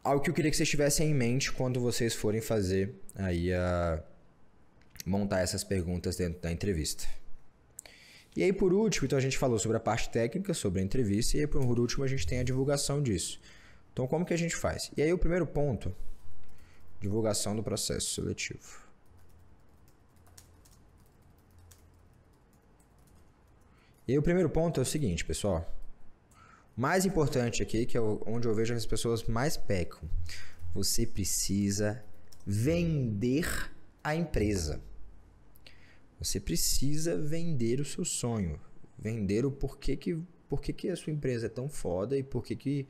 algo que eu queria que vocês tivessem em mente quando vocês forem fazer aí montar essas perguntas dentro da entrevista. E aí, por último, então a gente falou sobre a parte técnica, sobre a entrevista, e aí, por último, a gente tem a divulgação disso. Então, como que a gente faz? E aí, o primeiro ponto, divulgação do processo seletivo. E aí, o primeiro ponto é o seguinte, pessoal. O mais importante aqui, que é onde eu vejo que as pessoas mais pecam. Você precisa vender a empresa. Você precisa vender o seu sonho. Vender o porquê que a sua empresa é tão foda e porquê que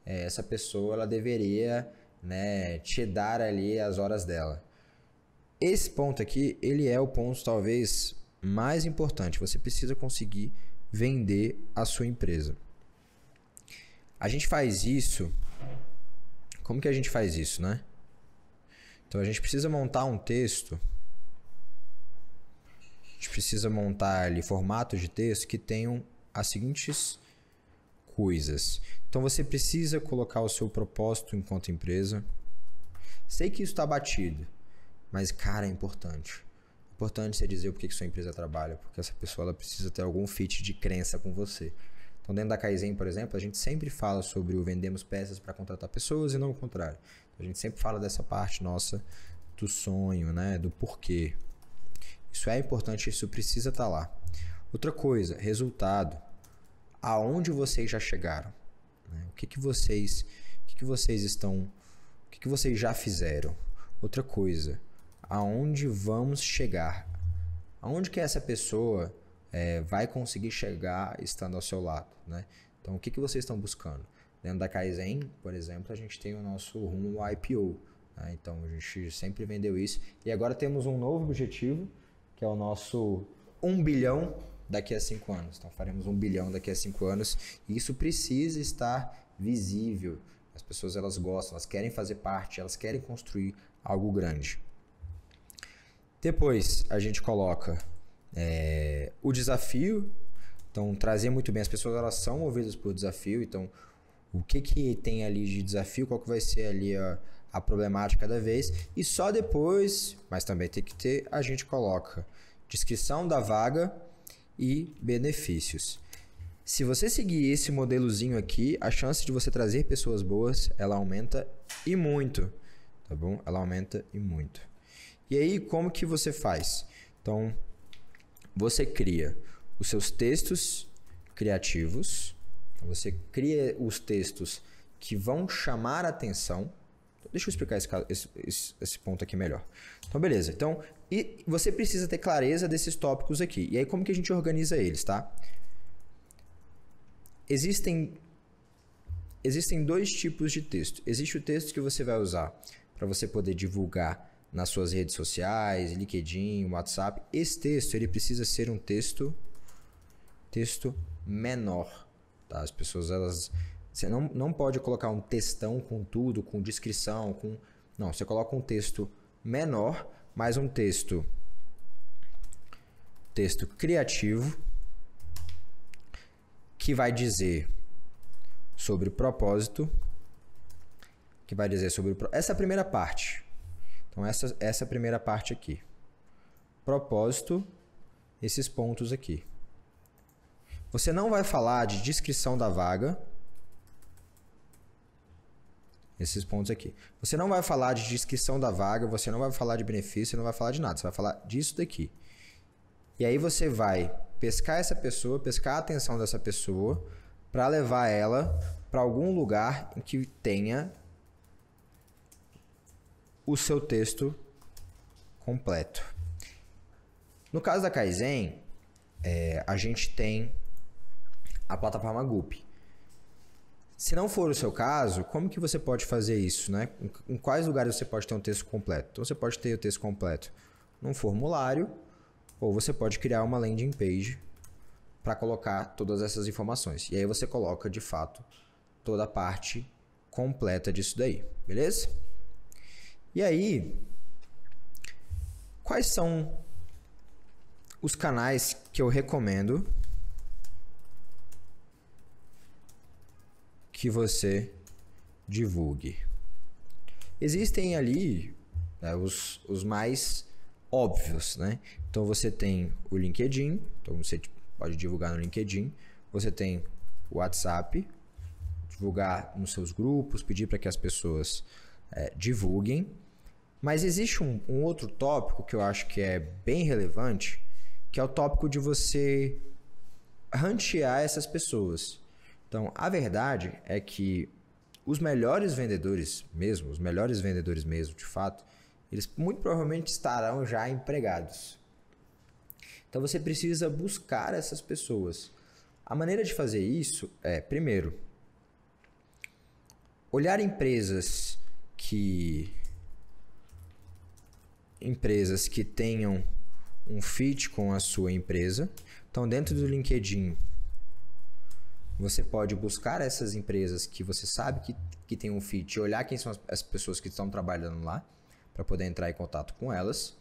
essa pessoa ela deveria, né, te dar ali as horas dela. Esse ponto aqui, ele é o ponto talvez mais importante. Você precisa conseguir vender a sua empresa. A gente faz isso... Como que a gente faz isso, né? Então, a gente precisa montar um texto... A gente precisa montar ali formatos de texto que tenham as seguintes coisas. Então, você precisa colocar o seu propósito enquanto empresa. Sei que isso está batido, mas, cara, é importante. É importante você dizer o porquê que sua empresa trabalha, porque essa pessoa ela precisa ter algum fit de crença com você. Então, dentro da Kaizen, por exemplo, a gente sempre fala sobre o vendemos peças para contratar pessoas e não o contrário. A gente sempre fala dessa parte nossa do sonho, né? Do porquê. Isso é importante, isso precisa estar lá. Outra coisa, resultado. Aonde vocês já chegaram? Né? O que vocês estão... O que vocês já fizeram? Outra coisa, aonde vamos chegar? Aonde que essa pessoa vai conseguir chegar estando ao seu lado? Né? Então, o que vocês estão buscando? Dentro da Kaizen, por exemplo, a gente tem o nosso rumo ao IPO. Né? Então, a gente sempre vendeu isso. E agora temos um novo objetivo, que é o nosso 1 bilhão daqui a 5 anos. Então, faremos 1 bilhão daqui a 5 anos. E isso precisa estar visível. As pessoas, elas gostam, elas querem fazer parte, elas querem construir algo grande. Depois, a gente coloca o desafio. Então, trazer muito bem. As pessoas, elas são movidas por desafio. Então, o que tem ali de desafio, qual que vai ser ali a problemática cada vez, e só depois, mas também tem que ter, a gente coloca descrição da vaga e benefícios. Se você seguir esse modelozinho aqui, a chance de você trazer pessoas boas, ela aumenta e muito, tá bom? Ela aumenta e muito. E aí, como que você faz? Então, você cria os seus textos criativos, você cria os textos que vão chamar a atenção. Deixa eu explicar esse ponto aqui melhor. Então, beleza. Então, e você precisa ter clareza desses tópicos aqui. E aí, como que a gente organiza eles, tá? Existem 2 tipos de texto. Existe o texto que você vai usar para você poder divulgar nas suas redes sociais, LinkedIn, WhatsApp. Esse texto, ele precisa ser um texto menor, tá? As pessoas, elas... Você não pode colocar um textão com tudo, com descrição, com... Não, você coloca um texto menor, mais um texto criativo, que vai dizer sobre o propósito, que vai dizer sobre essa primeira parte. Então, essa primeira parte aqui. Propósito, esses pontos aqui. Você não vai falar de descrição da vaga, esses pontos aqui. Você não vai falar de descrição da vaga, você não vai falar de benefício, você não vai falar de nada. Você vai falar disso daqui. E aí você vai pescar essa pessoa, pescar a atenção dessa pessoa, para levar ela para algum lugar em que tenha o seu texto completo. No caso da Kaizen, a gente tem a plataforma Gup. Se não for o seu caso, como que você pode fazer isso, né? Em quais lugares você pode ter um texto completo? Então, você pode ter o texto completo num formulário, ou você pode criar uma landing page para colocar todas essas informações. E aí você coloca, de fato, toda a parte completa disso daí, beleza? E aí, quais são os canais que eu recomendo que você divulgue? Existem ali, né, os mais óbvios, né? Então você tem o LinkedIn, então você pode divulgar no LinkedIn, você tem o WhatsApp, divulgar nos seus grupos, pedir para que as pessoas divulguem. Mas existe um outro tópico que eu acho que é bem relevante, que é o tópico de você rantear essas pessoas. Então, a verdade é que os melhores vendedores mesmo, de fato, eles muito provavelmente estarão já empregados. Então, você precisa buscar essas pessoas. A maneira de fazer isso é, primeiro, olhar empresas que tenham um fit com a sua empresa. Então, dentro do LinkedIn, você pode buscar essas empresas que você sabe que tem um fit e olhar quem são as pessoas que estão trabalhando lá para poder entrar em contato com elas.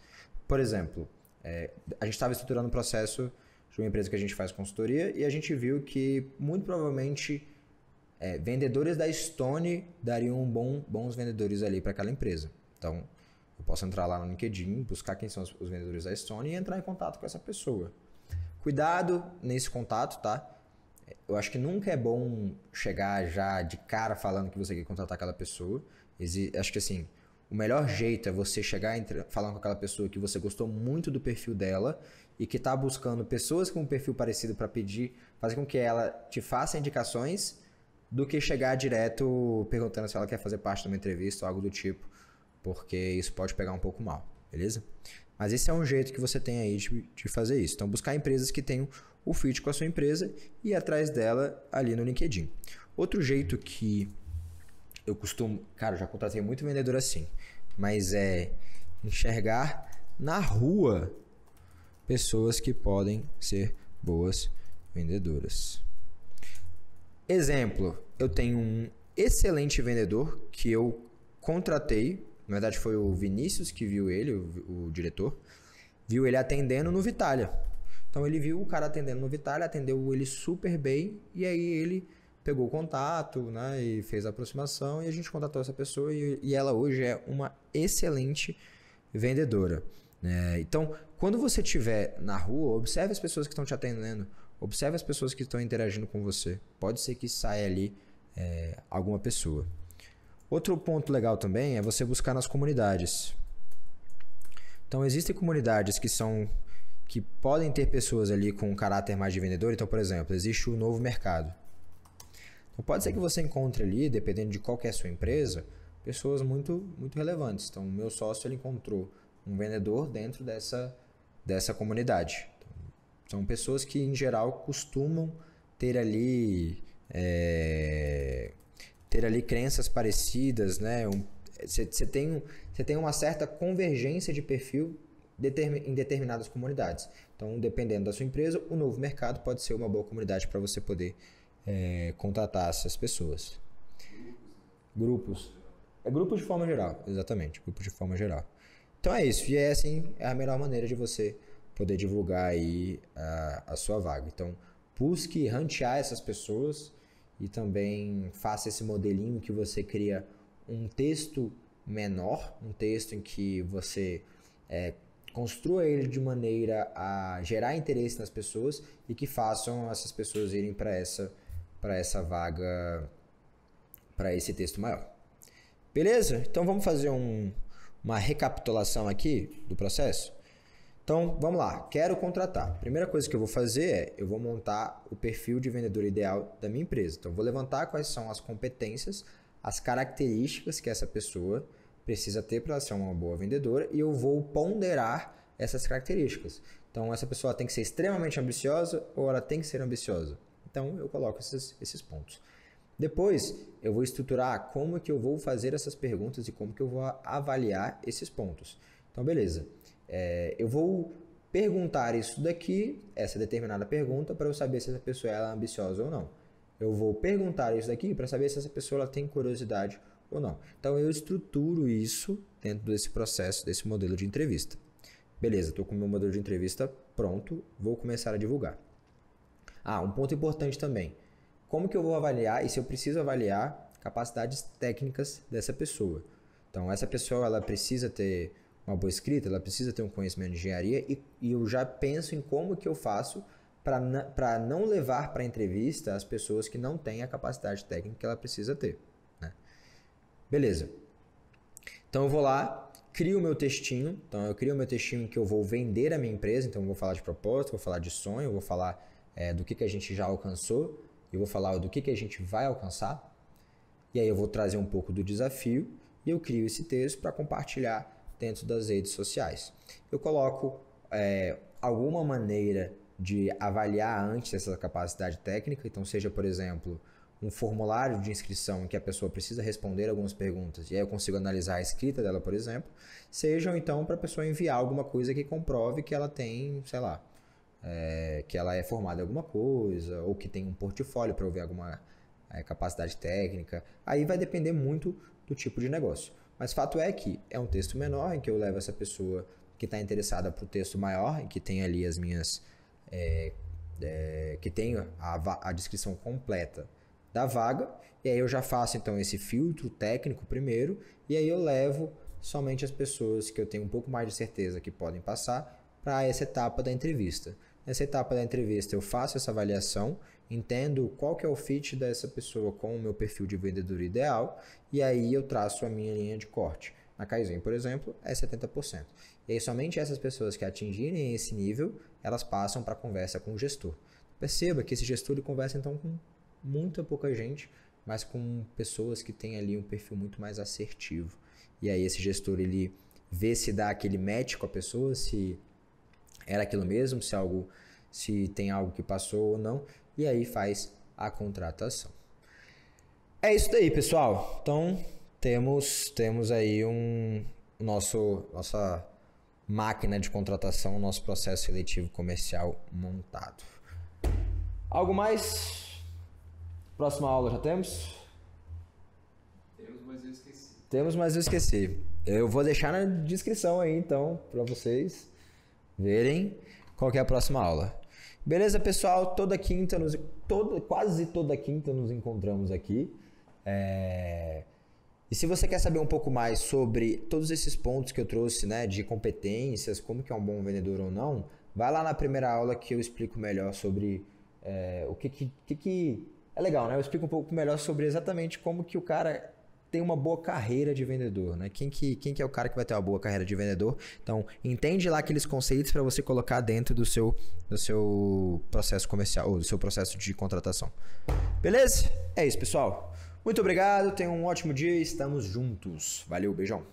Por exemplo, a gente estava estruturando um processo de uma empresa que a gente faz consultoria e a gente viu que muito provavelmente vendedores da Stone dariam bons vendedores ali para aquela empresa. Então, eu posso entrar lá no LinkedIn, buscar quem são os vendedores da Stone e entrar em contato com essa pessoa. Cuidado nesse contato, tá? Eu acho que nunca é bom chegar já de cara falando que você quer contratar aquela pessoa. Acho que assim, o melhor jeito é você chegar falando com aquela pessoa que você gostou muito do perfil dela e que está buscando pessoas com um perfil parecido para fazer com que ela te faça indicações, do que chegar direto perguntando se ela quer fazer parte de uma entrevista ou algo do tipo, porque isso pode pegar um pouco mal, beleza? Mas esse é um jeito que você tem aí de fazer isso. Então, buscar empresas que tenham o fit com a sua empresa e ir atrás dela ali no LinkedIn. Outro jeito que eu costumo... Cara, eu já contratei muito vendedor assim, mas é enxergar na rua pessoas que podem ser boas vendedoras. Exemplo, eu tenho um excelente vendedor que eu contratei. Na verdade, foi o Vinícius que viu ele, o diretor, viu ele atendendo no Vitalia. Então, ele viu o cara atendendo no Vitalia, atendeu ele super bem, e aí ele pegou o contato, né, e fez a aproximação, e a gente contratou essa pessoa, e ela hoje é uma excelente vendedora. Então, quando você estiver na rua, observe as pessoas que estão te atendendo, observe as pessoas que estão interagindo com você. Pode ser que saia ali alguma pessoa. Outro ponto legal também é você buscar nas comunidades. Então, existem comunidades que podem ter pessoas ali com um caráter mais de vendedor. Então, por exemplo, existe o Novo Mercado. Então, pode ser que você encontre ali, dependendo de qual que é a sua empresa, pessoas muito, muito relevantes. Então, o meu sócio ele encontrou um vendedor dentro dessa comunidade. Então, são pessoas que, em geral, costumam ter ali crenças parecidas, né? Você tem uma certa convergência de perfil em determinadas comunidades. Então, dependendo da sua empresa, o Novo Mercado pode ser uma boa comunidade para você poder contratar essas pessoas. Grupos. Grupos de forma geral, exatamente. Grupos de forma geral. Então é isso. E assim, é a melhor maneira de você poder divulgar aí a sua vaga. Então, busque rantear essas pessoas e também faça esse modelinho que você cria um texto menor, um texto em que você construa ele de maneira a gerar interesse nas pessoas e que façam essas pessoas irem para essa vaga, para esse texto maior. Beleza? Então vamos fazer uma recapitulação aqui do processo? Então, vamos lá. Quero contratar. A primeira coisa que eu vou fazer eu vou montar o perfil de vendedor ideal da minha empresa. Então, eu vou levantar quais são as competências, as características que essa pessoa precisa ter para ser uma boa vendedora e eu vou ponderar essas características. Então, essa pessoa tem que ser extremamente ambiciosa ou ela tem que ser ambiciosa. Então, eu coloco esses pontos. Depois, eu vou estruturar como que eu vou fazer essas perguntas e como que eu vou avaliar esses pontos. Então, beleza. Eu vou perguntar isso daqui, essa determinada pergunta, para eu saber se essa pessoa é ambiciosa ou não. Eu vou perguntar isso daqui para saber se essa pessoa ela tem curiosidade ou não. Então, eu estruturo isso dentro desse processo, desse modelo de entrevista. Beleza, estou com o meu modelo de entrevista pronto, vou começar a divulgar. Um ponto importante também. Como que eu vou avaliar e se eu preciso avaliar capacidades técnicas dessa pessoa? Então, essa pessoa ela precisa ter uma boa escrita, ela precisa ter um conhecimento de engenharia e eu já penso em como que eu faço para não levar para a entrevista as pessoas que não têm a capacidade técnica que ela precisa ter, né? Beleza. Então eu vou lá, crio o meu textinho. Então eu crio o meu textinho que eu vou vender a minha empresa. Então eu vou falar de propósito, vou falar de sonho, vou falar do que a gente já alcançou e vou falar do que a gente vai alcançar. E aí eu vou trazer um pouco do desafio e eu crio esse texto para compartilhar dentro das redes sociais. Eu coloco alguma maneira de avaliar antes essa capacidade técnica. Então seja, por exemplo, um formulário de inscrição em que a pessoa precisa responder algumas perguntas e aí eu consigo analisar a escrita dela, por exemplo, seja então para a pessoa enviar alguma coisa que comprove que ela tem, sei lá, que ela é formada em alguma coisa ou que tem um portfólio para ver alguma capacidade técnica. Aí vai depender muito do tipo de negócio. Mas fato é que é um texto menor em que eu levo essa pessoa que está interessada para o texto maior, em que tem ali as minhas... que tem a descrição completa da vaga, e aí eu já faço então esse filtro técnico primeiro, e aí eu levo somente as pessoas que eu tenho um pouco mais de certeza que podem passar para essa etapa da entrevista. Nessa etapa da entrevista eu faço essa avaliação, entendo qual que é o fit dessa pessoa com o meu perfil de vendedor ideal, e aí eu traço a minha linha de corte. Na Kaizen, por exemplo, é 70%. E aí somente essas pessoas que atingirem esse nível, elas passam para a conversa com o gestor. Perceba que esse gestor ele conversa então com muita pouca gente, mas com pessoas que têm ali um perfil muito mais assertivo. E aí esse gestor ele vê se dá aquele match com a pessoa, se era aquilo mesmo, se tem algo que passou ou não, e aí faz a contratação. É isso daí, pessoal. Então temos aí nossa máquina de contratação, nosso processo seletivo comercial montado. Algo mais? Próxima aula já temos? Temos, mas eu esqueci. Eu vou deixar na descrição aí, então, para vocês verem qual que é a próxima aula. Beleza, pessoal? Quase toda quinta nos encontramos aqui. E se você quer saber um pouco mais sobre todos esses pontos que eu trouxe, né, de competências, como que é um bom vendedor ou não, vai lá na primeira aula que eu explico melhor sobre o que é legal, né? Eu explico um pouco melhor sobre exatamente como que o cara tem uma boa carreira de vendedor, né? Quem que é o cara que vai ter uma boa carreira de vendedor? Então, entende lá aqueles conceitos para você colocar dentro do seu processo comercial ou do seu processo de contratação. Beleza? É isso, pessoal. Muito obrigado, tenham um ótimo dia e estamos juntos. Valeu, beijão.